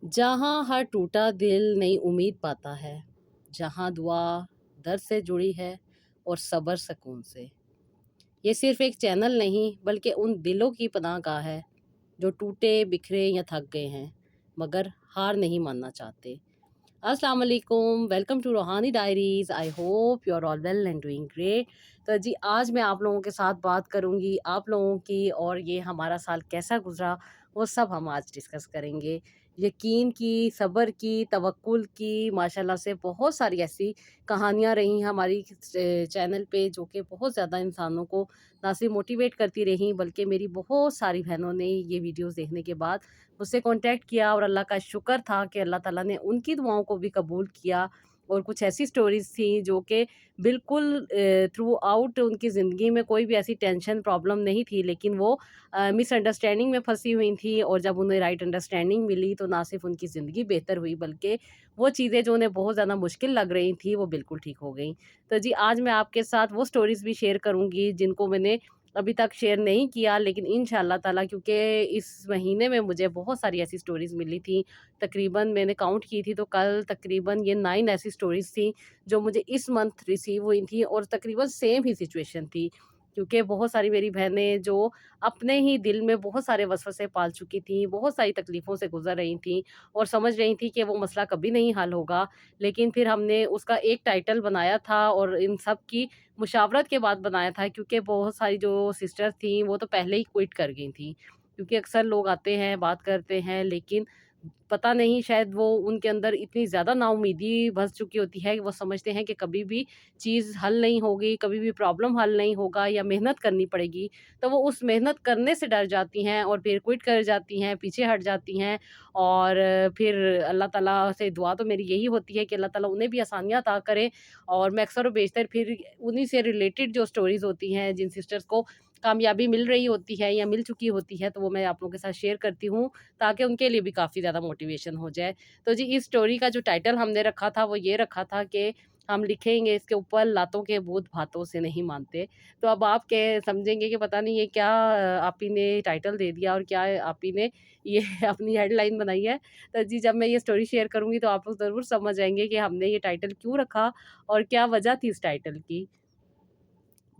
जहाँ हर टूटा दिल नई उम्मीद पाता है, जहाँ दुआ दर्द से जुड़ी है और सब्र सुकून से। ये सिर्फ एक चैनल नहीं बल्कि उन दिलों की पनाहगाह है जो टूटे, बिखरे या थक गए हैं, मगर हार नहीं मानना चाहते। अस्सलाम वालेकुम, welcome to Roohani diaries. I hope you are all well and doing great. तो जी आज मैं आप लोगों के साथ बात करूंगी आप लोगों की, और ये हमारा साल कैसा गुजरा वो सब हम आज डिस्कस करेंगे। यकीन की, सब्र की, तवक्कुल की, माशाल्लाह से बहुत सारी ऐसी कहानियाँ रही हमारी चैनल पे जो कि बहुत ज़्यादा इंसानों को ना सिर्फ मोटिवेट करती रहीं बल्कि मेरी बहुत सारी बहनों ने ये वीडियोस देखने के बाद मुझसे कांटेक्ट किया, और अल्लाह का शुक्र था कि अल्लाह ताला ने उनकी दुआओं को भी कबूल किया। और कुछ ऐसी स्टोरीज़ थी जो कि बिल्कुल थ्रू आउट उनकी ज़िंदगी में कोई भी ऐसी टेंशन प्रॉब्लम नहीं थी, लेकिन वो मिसअंडरस्टैंडिंग में फंसी हुई थी, और जब उन्हें राइट अंडरस्टैंडिंग मिली तो ना सिर्फ उनकी ज़िंदगी बेहतर हुई बल्कि वो चीज़ें जो उन्हें बहुत ज़्यादा मुश्किल लग रही थी वो बिल्कुल ठीक हो गई। तो जी आज मैं आपके साथ वो स्टोरीज़ भी शेयर करूँगी जिनको मैंने अभी तक शेयर नहीं किया, लेकिन इंशाल्लाह ताला क्योंकि इस महीने में मुझे बहुत सारी ऐसी स्टोरीज़ मिली थी। तकरीबन मैंने काउंट की थी तो कल तकरीबन ये 9 ऐसी स्टोरीज़ थी जो मुझे इस मंथ रिसीव हुई थी, और तकरीबन सेम ही सिचुएशन थी। क्योंकि बहुत सारी मेरी बहनें जो अपने ही दिल में बहुत सारे वसवसे पाल चुकी थीं, बहुत सारी तकलीफ़ों से गुज़र रही थीं और समझ रही थीं कि वो मसला कभी नहीं हल होगा। लेकिन फिर हमने उसका एक टाइटल बनाया था और इन सब की मुशावरत के बाद बनाया था, क्योंकि बहुत सारी जो सिस्टर्स थीं वो तो पहले ही क्विट कर गई थीं। क्योंकि अक्सर लोग आते हैं, बात करते हैं, लेकिन पता नहीं शायद वो उनके अंदर इतनी ज़्यादा नाउम्मीदी बस चुकी होती है कि वो समझते हैं कि कभी भी चीज़ हल नहीं होगी, कभी भी प्रॉब्लम हल नहीं होगा या मेहनत करनी पड़ेगी। तो वो उस मेहनत करने से डर जाती हैं और फिर क्विट कर जाती हैं, पीछे हट जाती हैं। और फिर अल्लाह ताला से दुआ तो मेरी यही होती है कि अल्लाह ताला उन्हें भी आसानियाँ अता करे, और मैं अक्सर व बेशतर फिर उन्हीं से रिलेटेड जो स्टोरीज़ होती हैं, जिन सिस्टर्स को कामयाबी मिल रही होती है या मिल चुकी होती है, तो वो मैं आप लोगों के साथ शेयर करती हूँ ताकि उनके लिए भी काफ़ी ज़्यादा मोटिवेशन हो जाए। तो जी इस स्टोरी का जो टाइटल हमने रखा था वो ये रखा था कि हम लिखेंगे इसके ऊपर, लातों के भूत भातों से नहीं मानते। तो अब आप क्या समझेंगे कि पता नहीं ये क्या आप ही ने टाइटल दे दिया और क्या आप ही ने ये अपनी हेडलाइन बनाई है। तो जी जब मैं ये स्टोरी शेयर करूँगी तो आप लोग ज़रूर समझ जाएँगे कि हमने ये टाइटल क्यों रखा और क्या वजह थी इस टाइटल की।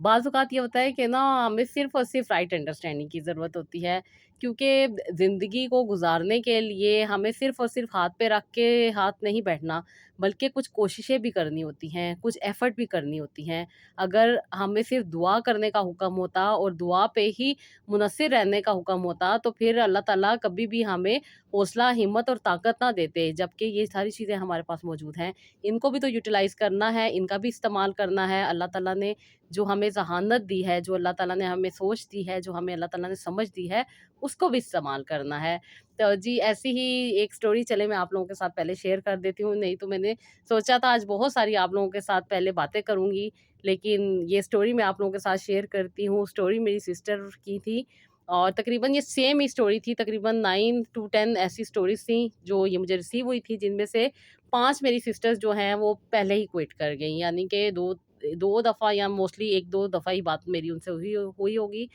बाज़ औक़ात ये होता है कि ना हमें सिर्फ़ और सिर्फ़ राइट अंडरस्टैंडिंग की ज़रूरत होती है, क्योंकि ज़िंदगी को गुज़ारने के लिए हमें सिर्फ़ और सिर्फ़ हाथ पे रख के हाथ नहीं बैठना, बल्कि कुछ कोशिशें भी करनी होती हैं, कुछ एफ़र्ट भी करनी होती हैं। अगर हमें सिर्फ़ दुआ करने का हुक्म होता और दुआ पे ही मुनस्सिर रहने का हुक्म होता, तो फिर अल्लाह ताला कभी भी हमें हौसला, हिम्मत और ताकत ना देते, जबकि ये सारी चीज़ें हमारे पास मौजूद हैं। इनको भी तो यूटिलाइज़ करना है, इनका भी इस्तेमाल करना है। अल्लाह ताला ने जो हमें ज़हानत दी है, जो अल्लाह ताला ने हमें सोच दी है, जो हमें अल्लाह ताला ने समझ दी है, उसको भी इस्तेमाल करना है। तो जी ऐसी ही एक स्टोरी चले मैं आप लोगों के साथ पहले शेयर कर देती हूँ, नहीं तो मैंने सोचा था आज बहुत सारी आप लोगों के साथ पहले बातें करूँगी, लेकिन ये स्टोरी मैं आप लोगों के साथ शेयर करती हूँ। स्टोरी मेरी सिस्टर की थी और तकरीबन ये सेम ही स्टोरी थी, तकरीबन 9 टू 10 ऐसी स्टोरीज़ थी जो ये मुझे रिसीव हुई थी, जिनमें से 5 मेरी सिस्टर्स जो हैं वो पहले ही क्विट कर गईं, यानी कि 2 दफ़ा या मोस्टली 1-2 दफ़ा ही बात मेरी उनसे हुई हुई होगी,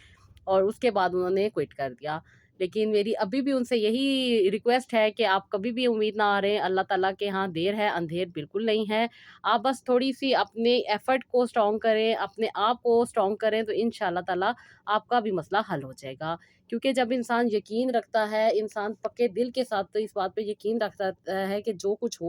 और उसके बाद उन्होंने क्विट कर दिया। लेकिन मेरी अभी भी उनसे यही रिक्वेस्ट है कि आप कभी भी उम्मीद ना हारें, अल्लाह ताला के यहाँ देर है, अंधेर बिल्कुल नहीं है। आप बस थोड़ी-सी अपने एफ़र्ट को स्ट्रॉन्ग करें, अपने आप को स्ट्रॉन्ग करें, तो इंशाअल्लाह ताला आपका भी मसला हल हो जाएगा। क्योंकि जब इंसान यकीन रखता है, इंसान पक्के दिल के साथ तो इस बात पे यकीन रखता है कि जो कुछ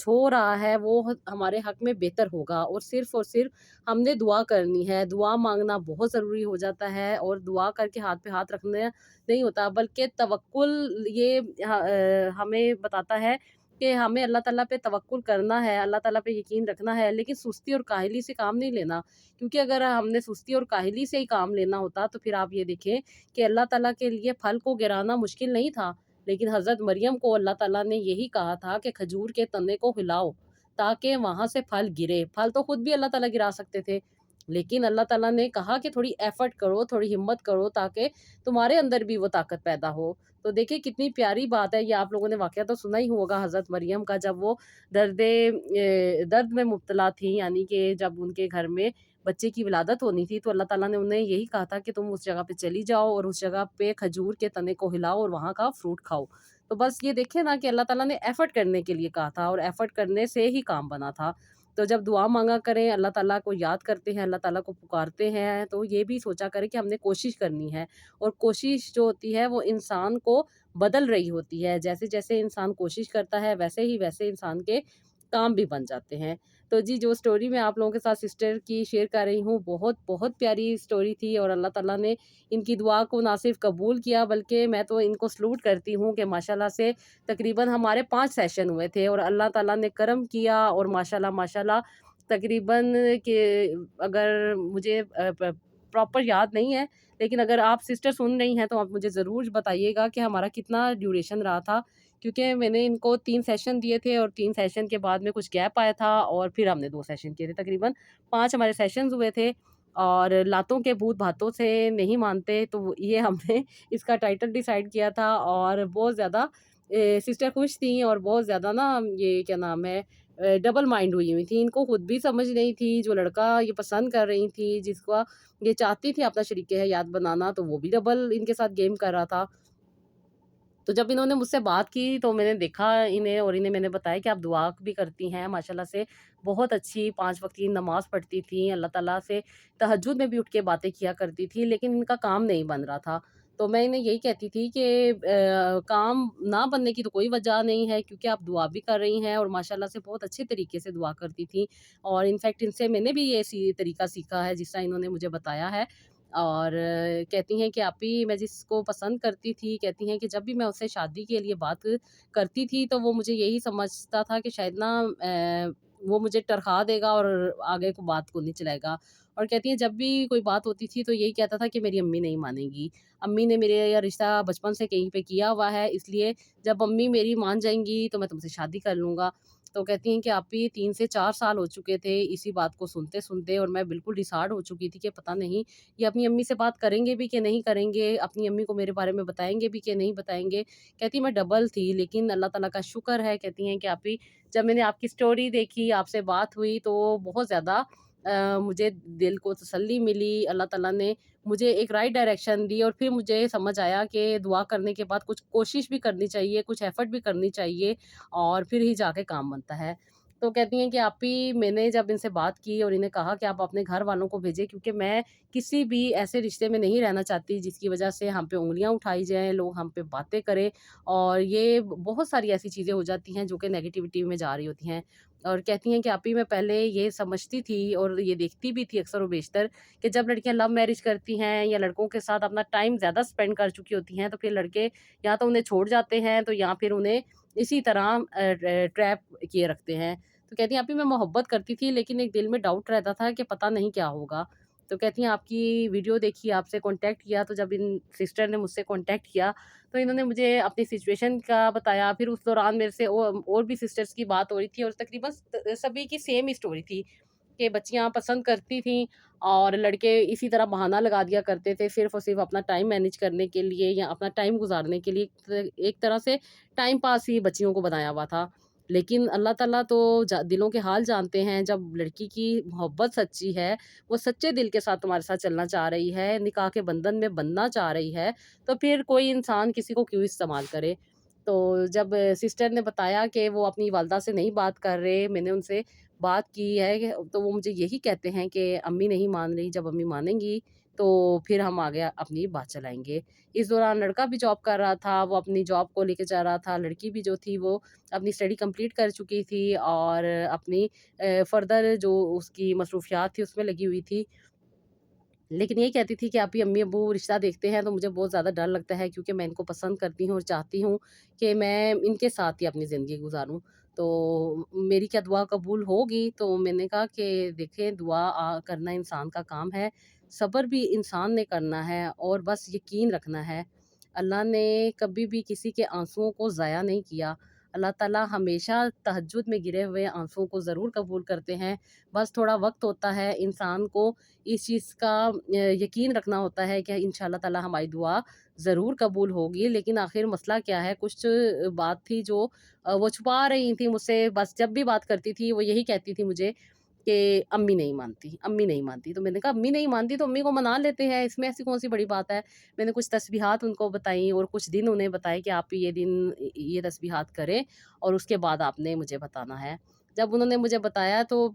हो रहा है वो हमारे हक में बेहतर होगा, और सिर्फ हमने दुआ करनी है। दुआ मांगना बहुत ज़रूरी हो जाता है, और दुआ करके हाथ पे हाथ रखना नहीं होता, बल्कि तवक्कुल ये हमें बताता है कि हमें अल्लाह ताला पे तवक्कुल करना है, अल्लाह ताला पे यकीन रखना है, लेकिन सुस्ती और काहली से काम नहीं लेना। क्योंकि अगर हमने सुस्ती और काहली से ही काम लेना होता तो फिर आप ये देखें कि अल्लाह ताला के लिए फल को गिराना मुश्किल नहीं था, लेकिन हज़रत मरियम को अल्लाह ताला ने यही कहा था कि खजूर के तने को हिलाओ ताकि वहाँ से फल गिरे। फल तो खुद भी अल्लाह ताला गिरा सकते थे, लेकिन अल्लाह ताला ने कहा कि थोड़ी एफ़र्ट करो, थोड़ी हिम्मत करो ताकि तुम्हारे अंदर भी वो ताकत पैदा हो। तो देखिए कितनी प्यारी बात है, ये आप लोगों ने वाक़या तो सुना ही होगा हज़रत मरियम का, जब वो दर्द में मुब्तला थी, यानी कि जब उनके घर में बच्चे की विलादत होनी थी, तो अल्लाह ताला ने उन्हें यही कहा था कि तुम उस जगह पे चली जाओ और उस जगह पे खजूर के तने को हिलाओ और वहाँ का फ्रूट खाओ। तो बस ये देखें ना कि अल्लाह ताला ने एफ़र्ट करने के लिए कहा था और एफ़र्ट करने से ही काम बना था। तो जब दुआ माँगा करें, अल्लाह ताला को याद करते हैं, अल्लाह ताला को पुकारते हैं, तो ये भी सोचा करें कि हमने कोशिश करनी है और कोशिश जो होती है वो इंसान को बदल रही होती है। जैसे-जैसे इंसान कोशिश करता है वैसे ही वैसे इंसान के काम भी बन जाते हैं। तो जी, जो स्टोरी मैं आप लोगों के साथ सिस्टर की शेयर कर रही हूँ, बहुत बहुत प्यारी स्टोरी थी और अल्लाह ताला ने इनकी दुआ को ना सिर्फ़ कबूल किया, बल्कि मैं तो इनको सैल्यूट करती हूँ कि माशाल्लाह से तकरीबन हमारे 5 सेशन हुए थे और अल्लाह ताला ने करम किया और माशाल्लाह माशाल्लाह तकरीबन के अगर मुझे प्रॉपर याद नहीं है, लेकिन अगर आप सिस्टर सुन रही हैं तो आप मुझे ज़रूर बताइएगा कि हमारा कितना ड्यूरेशन रहा था, क्योंकि मैंने इनको 3 सेशन दिए थे और 3 सेशन के बाद में कुछ गैप आया था और फिर हमने 2 सेशन किए थे। तकरीबन 5 हमारे सेशंस हुए थे और लातों के भूत भातों से नहीं मानते, तो ये हमने इसका टाइटल डिसाइड किया था और बहुत ज़्यादा सिस्टर खुश थीं और बहुत ज़्यादा ना ये क्या नाम है डबल माइंड हुई हुई थी। इनको खुद भी समझ नहीं थी, जो लड़का ये पसंद कर रही थी, जिसका ये चाहती थी अपना शरीके हयात बनाना, तो वो भी डबल इनके साथ गेम कर रहा था। तो जब इन्होंने मुझसे बात की तो मैंने देखा इन्हें और इन्हें मैंने बताया कि आप दुआ भी करती हैं माशाल्लाह से, बहुत अच्छी 5 वक़्त की नमाज़ पढ़ती थीं, अल्लाह ताला से तहज्जुद में भी उठ के बातें किया करती थी, लेकिन इनका काम नहीं बन रहा था। तो मैं इन्हें यही कहती थी कि काम ना बनने की तो कोई वजह नहीं है, क्योंकि आप दुआ भी कर रही हैं और माशाल्लाह से बहुत अच्छे तरीके से दुआ करती थीं और इनफैक्ट इनसे मैंने भी ये तरीका सीखा है जिस तरह इन्होंने मुझे बताया है। और कहती हैं कि आपी मैं जिसको पसंद करती थी, कहती हैं कि जब भी मैं उससे शादी के लिए बात करती थी तो वो मुझे यही समझता था कि शायद ना वो मुझे टरखा देगा और आगे को बात को नहीं चलाएगा। और कहती हैं जब भी कोई बात होती थी तो यही कहता था कि मेरी अम्मी नहीं मानेगी। अम्मी ने मेरे या रिश्ता बचपन से कहीं पे किया हुआ है, इसलिए जब अम्मी मेरी मान जाएँगी तो मैं तुमसे शादी कर लूँगा। तो कहती हैं कि आपी 3 से 4 साल हो चुके थे इसी बात को सुनते-सुनते और मैं बिल्कुल डिसहार्ट हो चुकी थी कि पता नहीं ये अपनी अम्मी से बात करेंगे भी कि नहीं करेंगे, अपनी अम्मी को मेरे बारे में बताएँगे भी कि नहीं बताएँगे। कहती मैं डबल थी, लेकिन अल्लाह ताला का शुक्र है, कहती हैं कि आप ही जब मैंने आपकी स्टोरी देखी, आपसे बात हुई तो बहुत ज़्यादा मुझे दिल को तसल्ली मिली। अल्लाह ताला ने मुझे एक राइट डायरेक्शन दी और फिर मुझे समझ आया कि दुआ करने के बाद कुछ कोशिश भी करनी चाहिए, कुछ एफ़र्ट भी करनी चाहिए और फिर ही जाके काम बनता है। तो कहती हैं कि आप ही मैंने जब इनसे बात की और इन्हें कहा कि आप अपने घर वालों को भेजें, क्योंकि मैं किसी भी ऐसे रिश्ते में नहीं रहना चाहती जिसकी वजह से हम पे उँगलियाँ उठाई जाएँ, लोग हम पे बातें करें और ये बहुत सारी ऐसी चीज़ें हो जाती हैं जो कि नेगेटिविटी में जा रही होती हैं। और कहती हैं कि आप ही मैं पहले ये समझती थी और ये देखती भी थी अक्सर व बेशतर कि जब लड़कियाँ लव मैरिज करती हैं या लड़कों के साथ अपना टाइम ज़्यादा स्पेंड कर चुकी होती हैं, तो फिर लड़के या तो उन्हें छोड़ जाते हैं, तो या फिर उन्हें इसी तरह ट्रैप किए रखते हैं। तो कहती हैं आप ही मैं मोहब्बत करती थी, लेकिन एक दिल में डाउट रहता था कि पता नहीं क्या होगा। तो कहती हैं आपकी वीडियो देखी, आपसे कॉन्टैक्ट किया, तो जब इन सिस्टर ने मुझसे कॉन्टैक्ट किया तो इन्होंने मुझे अपनी सिचुएशन का बताया। फिर उस दौरान मेरे से और भी सिस्टर्स की बात हो रही थी और तकरीबन सभी की सेम ही स्टोरी थी कि बच्चियाँ पसंद करती थीं और लड़के इसी तरह बहाना लगा दिया करते थे सिर्फ़ और सिर्फ़ अपना टाइम मैनेज करने के लिए या अपना टाइम गुज़ारने के लिए। एक तरह से टाइम पास ही बच्चियों को बनाया हुआ था। लेकिन अल्लाह ताला तो दिलों के हाल जानते हैं। जब लड़की की मोहब्बत सच्ची है, वो सच्चे दिल के साथ तुम्हारे साथ चलना चाह रही है, निकाह के बंधन में बंधना चाह रही है, तो फिर कोई इंसान किसी को क्यों इस्तेमाल करे। तो जब सिस्टर ने बताया कि वो अपनी वालदा से नहीं बात कर रहे, मैंने उनसे बात की है तो वो मुझे यही कहते हैं कि अम्मी नहीं मान रही, जब अम्मी मानेंगी तो फिर हम आगे अपनी बात चलाएंगे। इस दौरान लड़का भी जॉब कर रहा था, वो अपनी जॉब को लेके जा रहा था, लड़की भी जो थी वो अपनी स्टडी कंप्लीट कर चुकी थी और अपनी फर्दर जो उसकी मसरूफियात थी उसमें लगी हुई थी। लेकिन यही कहती थी कि आप ही अम्मी-अब्बू रिश्ता देखते हैं तो मुझे बहुत ज़्यादा डर लगता है, क्योंकि मैं इनको पसंद करती हूँ और चाहती हूँ कि मैं इनके साथ ही अपनी ज़िंदगी गुज़ारूँ। तो मेरी क्या दुआ कबूल होगी? तो मैंने कहा कि देखें, दुआ करना इंसान का काम है, सब्र भी इंसान ने करना है और बस यकीन रखना है। अल्लाह ने कभी भी किसी के आँसुओं को ज़ाया नहीं किया। अल्लाह ताला हमेशा तहज्जुद में गिरे हुए आँसुओं को ज़रूर कबूल करते हैं। बस थोड़ा वक़्त होता है, इंसान को इस चीज़ का यकीन रखना होता है कि इंशाअल्लाह ताला हमारी दुआ ज़रूर कबूल होगी। लेकिन आखिर मसला क्या है, कुछ बात थी जो वो छुपा रही थी मुझसे। बस जब भी बात करती थी वो यही कहती थी मुझे کہ अम्मी नहीं मानती, अम्मी नहीं मानती। तो मैंने कहा अम्मी नहीं मानती तो अम्मी को मना लेते हैं, इसमें ऐसी कौन-सी बड़ी बात है। मैंने कुछ तस्बीहात उनको बताई और कुछ दिन उन्हें बताए कि आप ये दिन ये तस्बीहात करें और उसके बाद आपने मुझे बताना है। जब उन्होंने मुझे बताया तो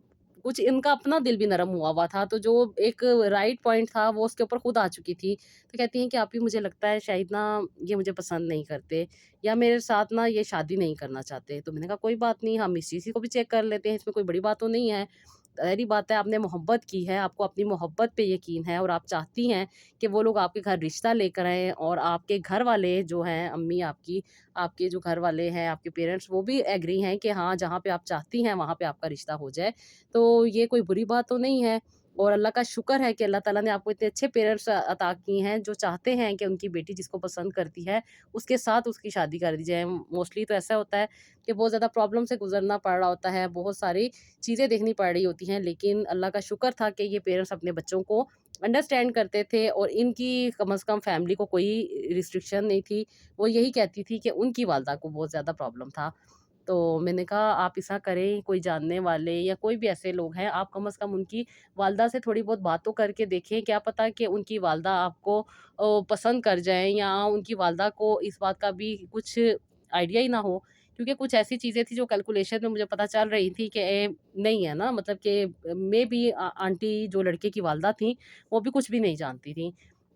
कुछ इनका अपना दिल भी नरम हुआ हुआ था, तो जो एक राइट पॉइंट था वो उसके ऊपर खुद आ चुकी थी। तो कहती हैं कि आप ही मुझे लगता है शायद ना ये मुझे पसंद नहीं करते या मेरे साथ ना ये शादी नहीं करना चाहते। तो मैंने कहा कोई बात नहीं, हम इस चीज़ को भी चेक कर लेते हैं, इसमें कोई बड़ी बात तो नहीं है। ज़ाहिर-सी बात है आपने मोहब्बत की है, आपको अपनी मोहब्बत पे यकीन है और आप चाहती हैं कि वो लोग आपके घर रिश्ता लेकर आएँ और आपके घर वाले जो हैं अम्मी आपकी, आपके जो घर वाले हैं, आपके पेरेंट्स वो भी एग्री हैं कि हाँ, जहाँ पे आप चाहती हैं वहाँ पे आपका रिश्ता हो जाए। तो ये कोई बुरी बात तो नहीं है और अल्लाह का शुक्र है कि अल्लाह ताला ने आपको इतने अच्छे पेरेंट्स अता किए हैं जो चाहते हैं कि उनकी बेटी जिसको पसंद करती है, उसके साथ उसकी शादी कर दी जाए। मोस्टली तो ऐसा होता है कि बहुत ज़्यादा प्रॉब्लम से गुज़रना पड़ रहा होता है, बहुत सारी चीज़ें देखनी पड़ रही होती हैं, लेकिन अल्लाह का शुक्र था कि ये पेरेंट्स अपने बच्चों को अंडरस्टैंड करते थे और इनकी कम से कम फैमिली को कोई रिस्ट्रिक्शन नहीं थी। वो यही कहती थी कि उनकी वालदा को बहुत ज़्यादा प्रॉब्लम था। तो मैंने कहा आप ऐसा करें, कोई जानने वाले या कोई भी ऐसे लोग हैं, आप कम से कम उनकी वालदा से थोड़ी बहुत बात तो करके देखें, क्या पता कि उनकी वालदा आपको पसंद कर जाएँ या उनकी वालदा को इस बात का भी कुछ आइडिया ही ना हो। क्योंकि कुछ ऐसी चीज़ें थी जो कैलकुलेशन में मुझे पता चल रही थी कि नहीं है ना, मतलब कि मेबी आंटी जो लड़के की वालदा थीं, वो भी कुछ भी नहीं जानती थीं।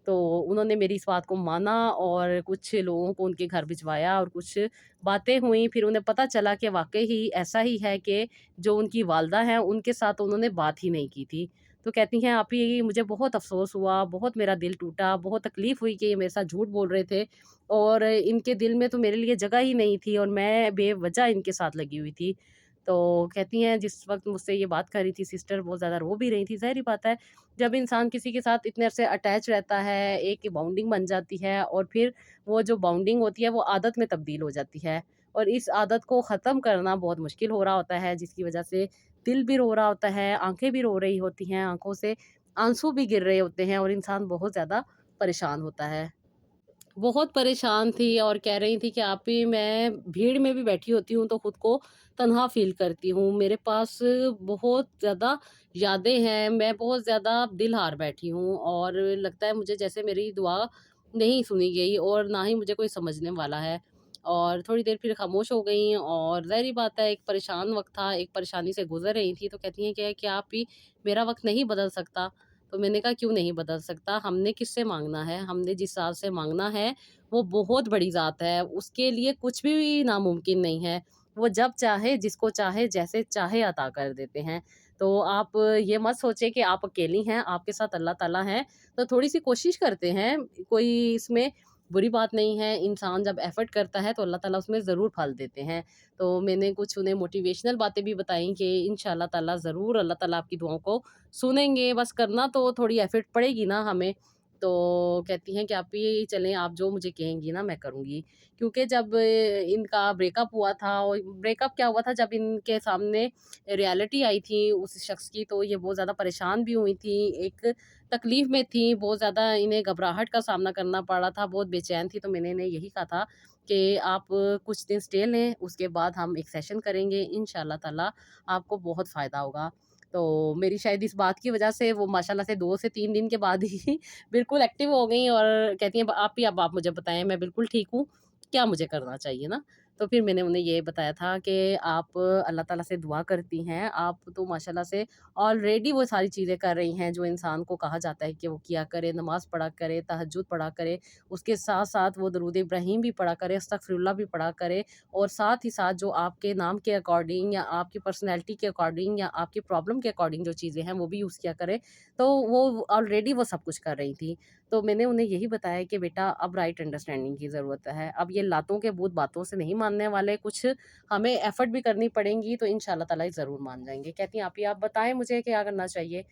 तो उन्होंने मेरी इस बात को माना और कुछ लोगों को उनके घर भिजवाया और कुछ बातें हुई, फिर उन्हें पता चला कि वाक़ई ही ऐसा ही है कि जो उनकी वालदा हैं, उनके साथ उन्होंने बात ही नहीं की थी। तो कहती हैं, "आप ही मुझे बहुत अफ़सोस हुआ, बहुत मेरा दिल टूटा, बहुत तकलीफ़ हुई कि ये मेरे साथ झूठ बोल रहे थे और इनके दिल में तो मेरे लिए जगह ही नहीं थी और मैं बेवजह इनके साथ लगी हुई थी।" तो कहती हैं, "जिस वक़्त मुझसे ये बात कर रही थी सिस्टर, बहुत ज़्यादा रो भी रही थी। ज़ाहिर-सी बात है, जब इंसान किसी के साथ इतने अरसे अटैच रहता है, एक बाउंडिंग बन जाती है और फिर वो जो बाउंडिंग होती है, वो आदत में तब्दील हो जाती है और इस आदत को ख़त्म करना बहुत मुश्किल हो रहा होता है, जिसकी वजह से दिल भी रो रहा होता है, आँखें भी रो रही होती हैं, आँखों से आँसू भी गिर रहे होते हैं और इंसान बहुत ज़्यादा परेशान होता है। बहुत परेशान थी और कह रही थी कि आप ही मैं भीड़ में भी बैठी होती हूँ तो खुद को तन्हा फ़ील करती हूँ। मेरे पास बहुत ज़्यादा यादें हैं, मैं बहुत ज़्यादा दिल हार बैठी हूँ और लगता है मुझे जैसे मेरी दुआ नहीं सुनी गई और ना ही मुझे कोई समझने वाला है। और थोड़ी देर फिर खामोश हो गईं और ज़ाहिर-सी बात है एक परेशान वक़्त था, एक परेशानी से गुज़र रही थी तो कहती हैं कि क्या आप ही मेरा वक़्त नहीं बदल सकता? तो मैंने कहा क्यों नहीं बदल सकता? हमने किससे माँगना है? हमने जिस ज़ात से माँगना है, वो बहुत बड़ी ज़ात है, उसके लिए कुछ भी नामुमकिन नहीं है। वो जब चाहे, जिसको चाहे, जैसे चाहे अता कर देते हैं। तो आप ये मत सोचिए कि आप अकेली हैं, आपके साथ अल्लाह ताला हैं, तो थोड़ी-सी कोशिश करते हैं, कोई इसमें बुरी बात नहीं है। इंसान जब एफ़र्ट करता है, तो अल्लाह ताला उसमें ज़रूर फल देते हैं। तो मैंने कुछ उन्हें मोटिवेशनल बातें भी बताई कि इंशाअल्लाह ताला ज़रूर अल्लाह ताला आपकी दुआओं को सुनेंगे, बस करना तो थोड़ी एफ़र्ट पड़ेगी ना हमें। तो कहती हैं कि आप ही चलें, आप जो मुझे कहेंगी ना मैं करूँगी। क्योंकि जब इनका ब्रेकअप हुआ था और ब्रेकअप क्या हुआ था जब इनके सामने रियलिटी आई थी उस शख़्स की तो ये बहुत ज़्यादा परेशान भी हुई थी, एक तकलीफ़ में थी, बहुत ज़्यादा इन्हें घबराहट का सामना करना पड़ रहा था, बहुत बेचैन थी। तो मैंने इन्हें यही कहा था कि आप कुछ दिन स्टे लें, उसके बाद हम एक सेशन करेंगे, इंशाअल्लाह ताला आपको बहुत फ़ायदा होगा। तो मेरी शायद इस बात की वजह से वो माशाल्लाह से 2 से 3 दिन के बाद ही बिल्कुल एक्टिव हो गई और कहती हैं, "आप ही अब आप मुझे बताएँ, मैं बिल्कुल ठीक हूँ, क्या मुझे करना चाहिए ना?" तो फिर मैंने उन्हें ये बताया था कि आप अल्लाह ताला से दुआ करती हैं, आप तो माशाल्लाह से ऑलरेडी वो सारी चीज़ें कर रही हैं, जो इंसान को कहा जाता है कि वो किया करे, नमाज़ पढ़ा करे, तहज्जुद पढ़ा करे, उसके साथ-साथ वो दरूद इब्राहीम भी पढ़ा करे, अस्तगफिरुल्लाह भी पढ़ा करे और साथ ही साथ जो आपके नाम के अकॉर्डिंग या आपकी पर्सनैलिटी के अकॉर्डिंग या आपकी प्रॉब्लम के अकॉर्डिंग जो चीज़ें हैं, वो भी यूज़ किया करें। तो वो ऑलरेडी वो सब कुछ कर रही थी। तो मैंने उन्हें यही बताया कि बेटा अब राइट अंडरस्टैंडिंग की ज़रूरत है। अब ये लातों के भूत बातों से नहीं मानने वाले, कुछ हमें एफ़र्ट भी करनी पड़ेंगी तो इंशाअल्लाह ताला ये ज़रूर मान जाएँगे। कहती हैं, "आप ही आप बताएँ मुझे क्या करना चाहिए?"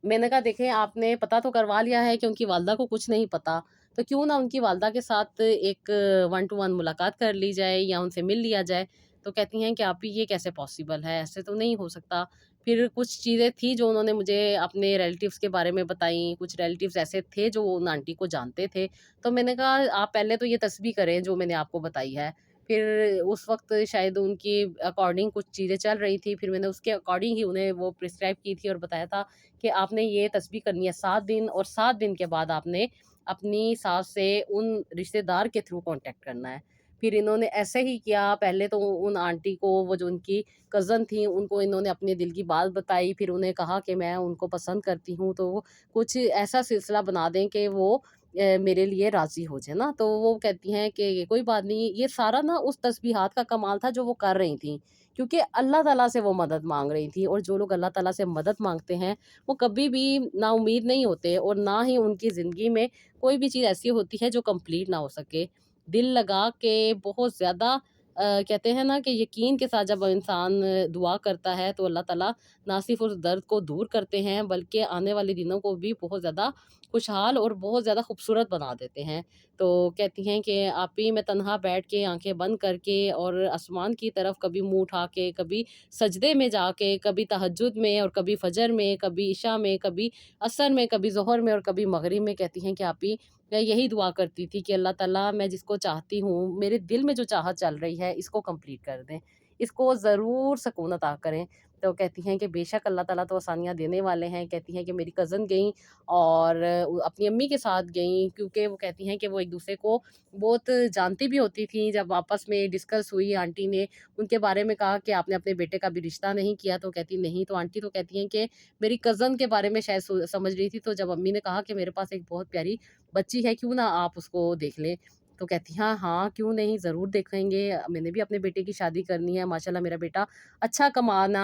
मैंने कहा देखें आपने पता तो करवा लिया है कि उनकी वालदा को कुछ नहीं पता, तो क्यों ना उनकी वालदा के साथ एक वन टू वन मुलाकात कर ली जाए या उनसे मिल लिया जाए। तो कहती हैं कि आप ही ये कैसे पॉसिबल है? ऐसे तो नहीं हो सकता। फिर कुछ चीज़ें थी जो उन्होंने मुझे अपने रिलेटिव्स के बारे में बताई, कुछ रिलेटिव्स ऐसे थे जो उन आंटी को जानते थे। तो मैंने कहा आप पहले तो ये तस्बीह करें जो मैंने आपको बताई है। پھر اس وقت شاید ان کی اکارڈنگ کچھ چیزیں چل رہی تھی، پھر میں نے اس کے اکارڈنگ ہی انہیں وہ پرسکرائب کی تھی اور بتایا تھا کہ آپ نے یہ تسبیح کرنی ہے 7 دن، اور 7 دن کے بعد آپ نے اپنی ساس سے ان رشتہ دار کے تھرو کانٹیکٹ کرنا ہے۔ پھر انہوں نے ایسے ہی کیا، پہلے تو ان آنٹی کو، وہ جو ان کی کزن تھیں، ان کو انہوں نے اپنے دل کی بات بتائی، پھر انہیں کہا کہ میں ان کو پسند کرتی ہوں، تو وہ کچھ ایسا سلسلہ بنا دیں کہ وہ میرے لیے راضی ہو جائے نا۔ تو وہ کہتی ہیں کہ یہ کوئی بات نہیں، یہ سارا نا اس تسبیحات کا کمال تھا جو وہ کر رہی تھیں، کیونکہ اللہ تعالیٰ سے وہ مدد مانگ رہی تھیں، اور جو لوگ اللہ تعالیٰ سے مدد مانگتے ہیں وہ کبھی بھی نا امید نہیں ہوتے، اور نہ ہی ان کی زندگی میں کوئی بھی چیز ایسی ہوتی ہے جو کمپلیٹ نہ ہو سکے۔ دل لگا کے بہت زیادہ کہتے ہیں نا کہ یقین کے ساتھ جب انسان دعا کرتا ہے تو اللہ تعالیٰ نہ صرف اس درد کو دور کرتے ہیں بلکہ آنے والے دنوں کو بھی بہت زیادہ خوشحال اور بہت زیادہ خوبصورت بنا دیتے ہیں۔ تو کہتی ہیں کہ آپ ہی میں تنہا بیٹھ کے آنکھیں بند کر کے اور آسمان کی طرف کبھی منہ اٹھا کے، کبھی سجدے میں جا کے، کبھی تہجد میں اور کبھی فجر میں، کبھی عشاء میں، کبھی عصر میں، کبھی ظہر میں اور کبھی مغرب میں، کہتی ہیں کہ آپ ہی میں یہی دعا کرتی تھی کہ اللہ تعالیٰ میں جس کو چاہتی ہوں، میرے دل میں جو چاہت چل رہی ہے اس کو کمپلیٹ کر دیں، اس کو ضرور سکون عطا کریں۔ تو کہتی ہیں کہ بے شک اللہ تعالیٰ تو آسانیاں دینے والے ہیں۔ کہتی ہیں کہ میری کزن گئیں اور اپنی امی کے ساتھ گئیں، کیونکہ وہ کہتی ہیں کہ وہ ایک دوسرے کو بہت جانتی بھی ہوتی تھیں۔ جب آپس میں ڈسکس ہوئی، آنٹی نے ان کے بارے میں کہا کہ آپ نے اپنے بیٹے کا بھی رشتہ نہیں کیا، تو کہتی نہیں، تو آنٹی تو کہتی ہیں کہ میری کزن کے بارے میں شاید سمجھ رہی تھی، تو جب امی نے کہا کہ میرے پاس ایک بہت پیاری بچی ہے، کیوں نہ آپ اس کو دیکھ لیں، تو کہتی ہاں ہاں کیوں نہیں، ضرور دیکھیں گے، میں نے بھی اپنے بیٹے کی شادی کرنی ہے، ماشاءاللہ میرا بیٹا اچھا کمانا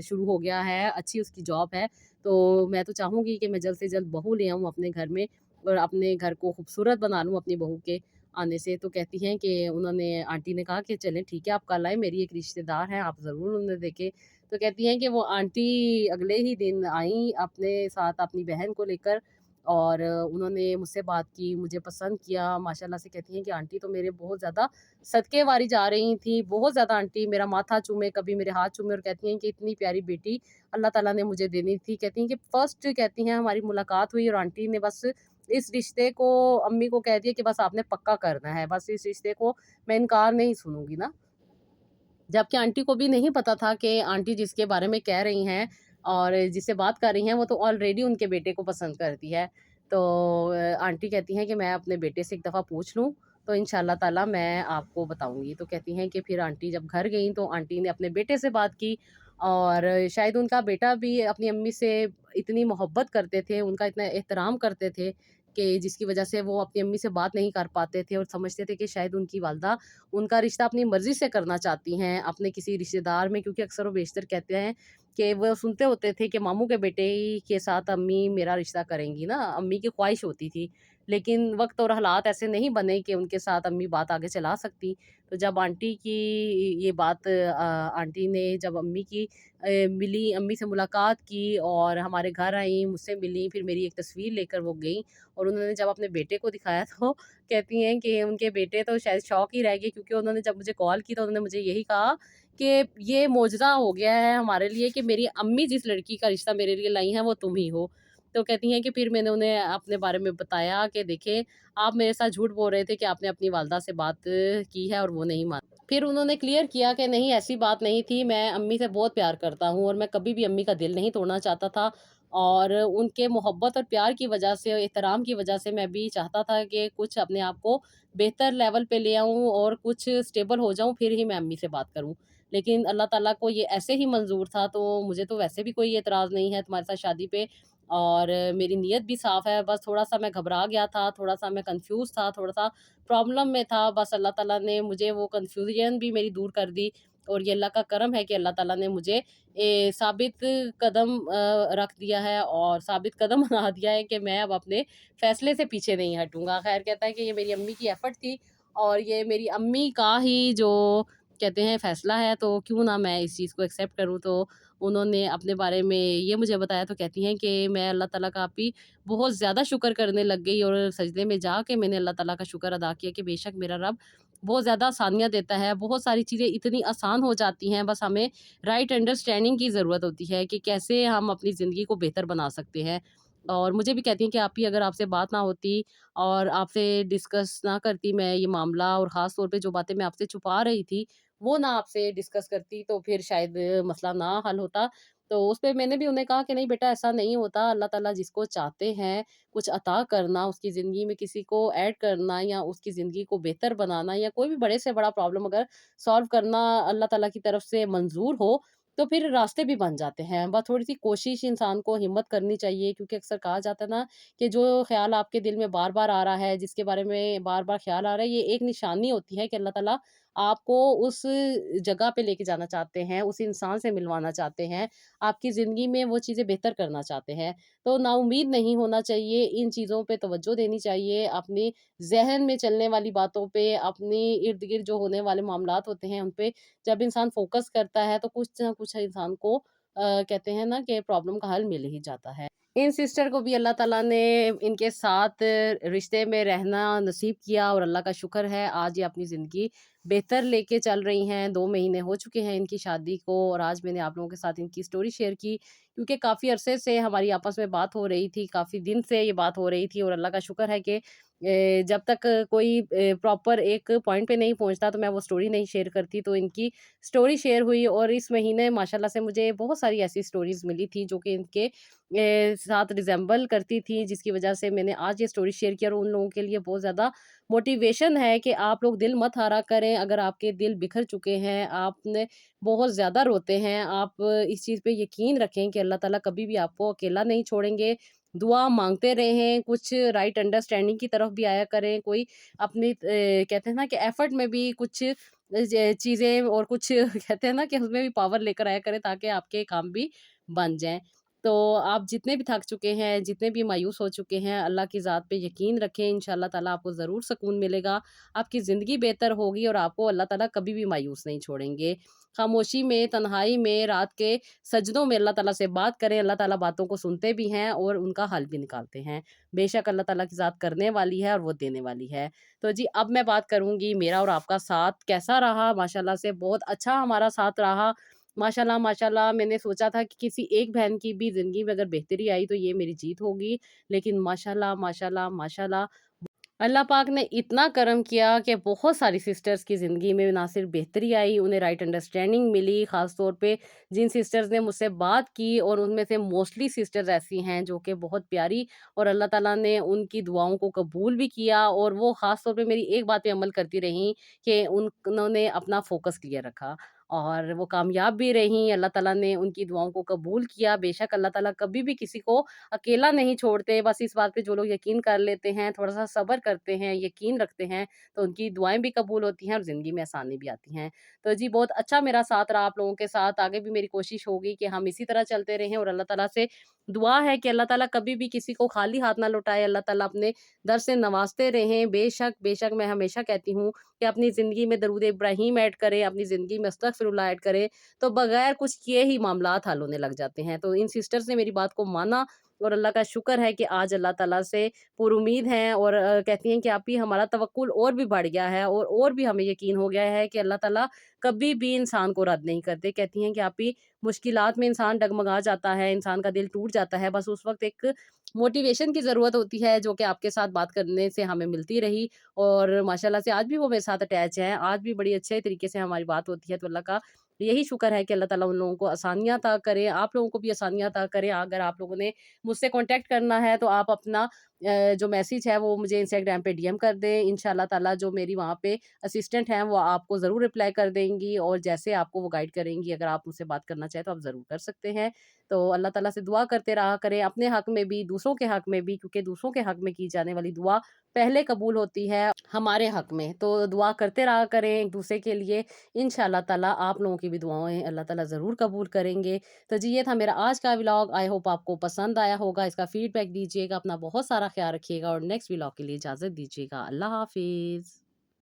شروع ہو گیا ہے، اچھی اس کی جاب ہے، تو میں تو چاہوں گی کہ میں جلد سے جلد بہو لے آؤں اپنے گھر میں اور اپنے گھر کو خوبصورت بنا لوں اپنی بہو کے آنے سے۔ تو کہتی ہیں کہ انہوں نے، آنٹی نے کہا کہ چلیں ٹھیک ہے آپ کل آئیں، میری ایک رشتہ دار ہیں، آپ ضرور انہیں دیکھیں۔ تو کہتی ہیں کہ وہ آنٹی اگلے ہی دن آئیں اپنے ساتھ اپنی بہن کو لے کر، اور انہوں نے مجھ سے بات کی، مجھے پسند کیا ماشاءاللہ سے۔ کہتی ہیں کہ آنٹی تو میرے بہت زیادہ صدقے واری جا رہی تھیں، بہت زیادہ آنٹی میرا ماتھا چومے، کبھی میرے ہاتھ چومے، اور کہتی ہیں کہ اتنی پیاری بیٹی اللہ تعالیٰ نے مجھے دینی تھی۔ کہتی ہیں کہ فرسٹ، کہتی ہیں ہماری ملاقات ہوئی اور آنٹی نے بس اس رشتے کو، امی کو کہہ دیا کہ بس آپ نے پکا کرنا ہے، بس اس رشتے کو میں انکار نہیں سنوں گی نا۔ جبکہ آنٹی کو بھی نہیں پتا تھا کہ آنٹی جس کے بارے میں کہہ رہی ہیں اور جس سے بات کر رہی ہیں وہ تو آلریڈی ان کے بیٹے کو پسند کرتی ہے۔ تو آنٹی کہتی ہیں کہ میں اپنے بیٹے سے ایک دفعہ پوچھ لوں تو انشاءاللہ تعالیٰ میں آپ کو بتاؤں گی۔ تو کہتی ہیں کہ پھر آنٹی جب گھر گئیں تو آنٹی نے اپنے بیٹے سے بات کی، اور شاید ان کا بیٹا بھی اپنی امی سے اتنی محبت کرتے تھے، ان کا اتنا احترام کرتے تھے کہ جس کی وجہ سے وہ اپنی امی سے بات نہیں کر پاتے تھے، اور سمجھتے تھے کہ شاید ان کی والدہ ان کا رشتہ اپنی مرضی سے کرنا چاہتی ہیں اپنے کسی رشتہ دار میں، کیونکہ اکثر و بیشتر کہتے ہیں کہ وہ سنتے ہوتے تھے کہ ماموں کے بیٹے ہی کے ساتھ امی میرا رشتہ کریں گی نا، امی کی خواہش ہوتی تھی، لیکن وقت اور حالات ایسے نہیں بنے کہ ان کے ساتھ امی بات آگے چلا سکتی۔ تو جب آنٹی کی یہ بات آنٹی نے جب امی کی ملی، امی سے ملاقات کی اور ہمارے گھر آئیں، مجھ سے ملی، پھر میری ایک تصویر لے کر وہ گئیں، اور انہوں نے جب اپنے بیٹے کو دکھایا تو کہتی ہیں کہ ان کے بیٹے تو شاید شوق ہی رہ گئے، کیونکہ انہوں نے جب مجھے کال کی تو انہوں نے مجھے یہی کہا کہ یہ معجزہ ہو گیا ہے ہمارے لیے کہ میری امی جس لڑکی کا رشتہ میرے لیے لائی ہیں وہ تم ہی ہو۔ تو کہتی ہیں کہ پھر میں نے انہیں اپنے بارے میں بتایا کہ دیکھیں آپ میرے ساتھ جھوٹ بول رہے تھے کہ آپ نے اپنی والدہ سے بات کی ہے اور وہ نہیں مان۔ پھر انہوں نے کلیئر کیا کہ نہیں ایسی بات نہیں تھی، میں امی سے بہت پیار کرتا ہوں اور میں کبھی بھی امی کا دل نہیں توڑنا چاہتا تھا، اور ان کے محبت اور پیار کی وجہ سے، احترام کی وجہ سے میں بھی چاہتا تھا کہ کچھ اپنے آپ کو بہتر لیول پہ لے آؤں اور کچھ اسٹیبل ہو جاؤں، پھر ہی میں امی سے بات کروں، لیکن اللہ تعالیٰ کو یہ ایسے ہی منظور تھا، تو مجھے تو ویسے بھی کوئی اعتراض نہیں ہے تمہارے ساتھ شادی پہ، اور میری نیت بھی صاف ہے، بس تھوڑا سا میں گھبرا گیا تھا، تھوڑا سا میں کنفیوز تھا، تھوڑا سا پرابلم میں تھا، بس اللہ تعالیٰ نے مجھے وہ کنفیوژن بھی میری دور کر دی، اور یہ اللہ کا کرم ہے کہ اللہ تعالیٰ نے مجھے ثابت قدم رکھ دیا ہے اور ثابت قدم بنا دیا ہے کہ میں اب اپنے فیصلے سے پیچھے نہیں ہٹوں گا۔ خیر کہتا ہے کہ یہ میری امی کی ایفرٹ تھی اور یہ میری امی کا ہی جو کہتے ہیں فیصلہ ہے، تو کیوں نہ میں اس چیز کو ایکسیپٹ کروں۔ تو انہوں نے اپنے بارے میں یہ مجھے بتایا، تو کہتی ہیں کہ میں اللہ تعالیٰ کا آپ ہی بہت زیادہ شکر کرنے لگ گئی، اور سجدے میں جا کے میں نے اللہ تعالیٰ کا شکر ادا کیا کہ بے شک میرا رب بہت زیادہ آسانیاں دیتا ہے، بہت ساری چیزیں اتنی آسان ہو جاتی ہیں، بس ہمیں رائٹ انڈرسٹینڈنگ کی ضرورت ہوتی ہے کہ کیسے ہم اپنی زندگی کو بہتر بنا سکتے ہیں۔ اور مجھے بھی کہتی ہیں کہ آپی اگر آپ سے بات نہ ہوتی اور آپ سے ڈسکس نہ کرتی میں یہ معاملہ، اور خاص طور پہ جو باتیں میں آپ سے چھپا رہی تھی وہ نہ آپ سے ڈسکس کرتی تو پھر شاید مسئلہ نہ حل ہوتا۔ تو اس پہ میں نے بھی انہیں کہا کہ نہیں بیٹا ایسا نہیں ہوتا، اللہ تعالیٰ جس کو چاہتے ہیں کچھ عطا کرنا، اس کی زندگی میں کسی کو ایڈ کرنا یا اس کی زندگی کو بہتر بنانا یا کوئی بھی بڑے سے بڑا پرابلم اگر سالو کرنا اللہ تعالیٰ کی طرف سے منظور ہو تو پھر راستے بھی بن جاتے ہیں۔ بس تھوڑی سی کوشش انسان کو ہمت کرنی چاہیے، کیونکہ اکثر کہا جاتا ہے نا کہ جو خیال آپ کے دل میں بار بار آ رہا ہے، جس کے بارے میں بار بار خیال آ رہا ہے، یہ ایک نشانی ہوتی ہے کہ اللہ تعالیٰ آپ کو اس جگہ پہ لے کے جانا چاہتے ہیں، اس انسان سے ملوانا چاہتے ہیں، آپ کی زندگی میں وہ چیزیں بہتر کرنا چاہتے ہیں۔ تو نا امید نہیں ہونا چاہیے، ان چیزوں پہ توجہ دینی چاہیے، اپنی ذہن میں چلنے والی باتوں پہ، اپنی ارد گرد جو ہونے والے معاملات ہوتے ہیں ان پہ جب انسان فوکس کرتا ہے تو کچھ نہ کچھ انسان کو کہتے ہیں نا کہ پرابلم کا حل مل ہی جاتا ہے۔ ان سسٹر کو بھی اللہ تعالیٰ نے ان کے ساتھ رشتے میں رہنا نصیب کیا، اور اللہ کا شکر ہے آج یہ اپنی زندگی بہتر لے کے چل رہی ہیں۔ 2 مہینے ہو چکے ہیں ان کی شادی کو، اور آج میں نے آپ لوگوں کے ساتھ ان کی سٹوری شیئر کی، کیونکہ کافی عرصے سے ہماری آپس میں بات ہو رہی تھی، کافی دن سے یہ بات ہو رہی تھی، اور اللہ کا شکر ہے کہ جب تک کوئی پراپر ایک پوائنٹ پہ نہیں پہنچتا تو میں وہ سٹوری نہیں شیئر کرتی۔ تو ان کی سٹوری شیئر ہوئی، اور اس مہینے ماشاءاللہ سے مجھے بہت ساری ایسی سٹوریز ملی تھی جو کہ ان کے ساتھ ریزمبل کرتی تھی، جس کی وجہ سے میں نے آج یہ سٹوری شیئر کیا، اور ان لوگوں کے لیے بہت زیادہ موٹیویشن ہے کہ آپ لوگ دل مت ہارا کریں۔ اگر آپ کے دل بکھر چکے ہیں، آپ نے بہت زیادہ روتے ہیں، آپ اس چیز پہ یقین رکھیں کہ اللہ تعالیٰ کبھی بھی آپ کو اکیلا نہیں چھوڑیں گے۔ دعا مانگتے رہیں، کچھ رائٹ انڈرسٹینڈنگ کی طرف بھی آیا کریں، کوئی اپنی کہتے ہیں نا کہ ایفرٹ میں بھی کچھ چیزیں اور کچھ کہتے ہیں نا کہ اس میں بھی پاور لے کر آیا کریں تاکہ آپ کے کام بھی بن جائیں۔ تو آپ جتنے بھی تھک چکے ہیں، جتنے بھی مایوس ہو چکے ہیں، اللہ کی ذات پہ یقین رکھیں، انشاءاللہ تعالیٰ آپ کو ضرور سکون ملے گا، آپ کی زندگی بہتر ہوگی، اور آپ کو اللہ تعالیٰ کبھی بھی مایوس نہیں چھوڑیں گے۔ خاموشی میں، تنہائی میں، رات کے سجدوں میں اللہ تعالیٰ سے بات کریں، اللہ تعالیٰ باتوں کو سنتے بھی ہیں اور ان کا حل بھی نکالتے ہیں۔ بے شک اللہ تعالیٰ کی ذات کرنے والی ہے اور وہ دینے والی ہے۔ تو جی اب میں بات کروں گی میرا اور آپ کا ساتھ کیسا رہا۔ ماشاءاللہ سے بہت اچھا ہمارا ساتھ رہا۔ ماشاءاللہ ماشاءاللہ میں نے سوچا تھا کہ کسی ایک بہن کی بھی زندگی میں اگر بہتری آئی تو یہ میری جیت ہوگی، لیکن ماشاءاللہ ماشاءاللہ ماشاءاللہ اللہ پاک نے اتنا کرم کیا کہ بہت ساری سسٹرز کی زندگی میں نہ صرف بہتری آئی، انہیں رائٹ انڈرسٹینڈنگ ملی، خاص طور پہ جن سسٹرز نے مجھ سے بات کی، اور ان میں سے موسٹلی سسٹرز ایسی ہیں جو کہ بہت پیاری، اور اللہ تعالیٰ نے ان کی دعاؤں کو قبول بھی کیا، اور وہ خاص طور پہ میری ایک بات پہ عمل کرتی رہیں کہ انہوں نے اپنا فوکس کلیئر رکھا، اور وہ کامیاب بھی رہیں۔ اللہ تعالیٰ نے ان کی دعاؤں کو قبول کیا۔ بے شک اللہ تعالیٰ کبھی بھی کسی کو اکیلا نہیں چھوڑتے، بس اس بات پہ جو لوگ یقین کر لیتے ہیں، تھوڑا سا صبر کرتے ہیں، یقین رکھتے ہیں، تو ان کی دعائیں بھی قبول ہوتی ہیں اور زندگی میں آسانی بھی آتی ہیں۔ تو جی بہت اچھا میرا ساتھ رہا آپ لوگوں کے ساتھ، آگے بھی میری کوشش ہوگی کہ ہم اسی طرح چلتے رہیں، اور اللہ تعالیٰ سے دعا ہے کہ اللہ تعالیٰ کبھی بھی کسی کو خالی ہاتھ نہ لوٹائے، اللہ تعالیٰ اپنے در سے نوازتے رہیں۔ بے شک میں ہمیشہ کہتی ہوں کہ اپنی زندگی میں درود ابراہیم ایڈ کریں، اپنی زندگی میں استغفر اللہ ایڈ کریں، تو بغیر کچھ کیے ہی معاملات حل ہونے لگ جاتے ہیں۔ تو ان سسٹرز نے میری بات کو مانا، اور اللہ کا شکر ہے کہ آج اللہ تعالیٰ سے پر امید ہیں، اور کہتی ہیں کہ آپ ہی ہمارا توکل اور بھی بڑھ گیا ہے، اور بھی ہمیں یقین ہو گیا ہے کہ اللہ تعالیٰ کبھی بھی انسان کو رد نہیں کرتے۔ کہتی ہیں کہ آپ ہی مشکلات میں انسان ڈگمگا جاتا ہے، انسان کا دل ٹوٹ جاتا ہے، بس اس وقت ایک موٹیویشن کی ضرورت ہوتی ہے جو کہ آپ کے ساتھ بات کرنے سے ہمیں ملتی رہی، اور ماشاءاللہ سے آج بھی وہ میرے ساتھ اٹیچ ہیں، آج بھی بڑی اچھے طریقے سے ہماری بات ہوتی ہے۔ تو اللہ کا یہی شکر ہے کہ اللہ تعالیٰ ان لوگوں کو آسانیاں عطا کرے، آپ لوگوں کو بھی آسانیاں عطا کرے۔ اگر آپ لوگوں نے مجھ سے کانٹیکٹ کرنا ہے تو آپ اپنا جو میسج ہے وہ مجھے انسٹاگرام پہ ڈی ایم کر دیں، انشاءاللہ تعالیٰ جو میری وہاں پہ اسسٹنٹ ہیں وہ آپ کو ضرور رپلائی کر دیں گی، اور جیسے آپ کو وہ گائیڈ کریں گی، اگر آپ مجھ سے بات کرنا چاہیں تو آپ ضرور کر سکتے ہیں۔ تو اللہ تعالیٰ سے دعا کرتے رہا کریں، اپنے حق میں بھی، دوسروں کے حق میں بھی، کیونکہ دوسروں کے حق میں کی جانے والی دعا پہلے قبول ہوتی ہے ہمارے حق میں۔ تو دعا کرتے رہا کریں ایک دوسرے کے لیے، انشاءاللہ تعالیٰ آپ لوگوں کی بھی دعائیں اللہ تعالیٰ ضرور قبول کریں گے۔ تو جی یہ تھا میرا آج کا ولاگ، آئی ہوپ آپ کو پسند آیا ہوگا، اس کا فیڈ بیک دیجیے گا، اپنا بہت سارا خیال رکھیے گا، اور نیکسٹ ولاگ کے لیے اجازت دیجیے گا۔ اللہ حافظ۔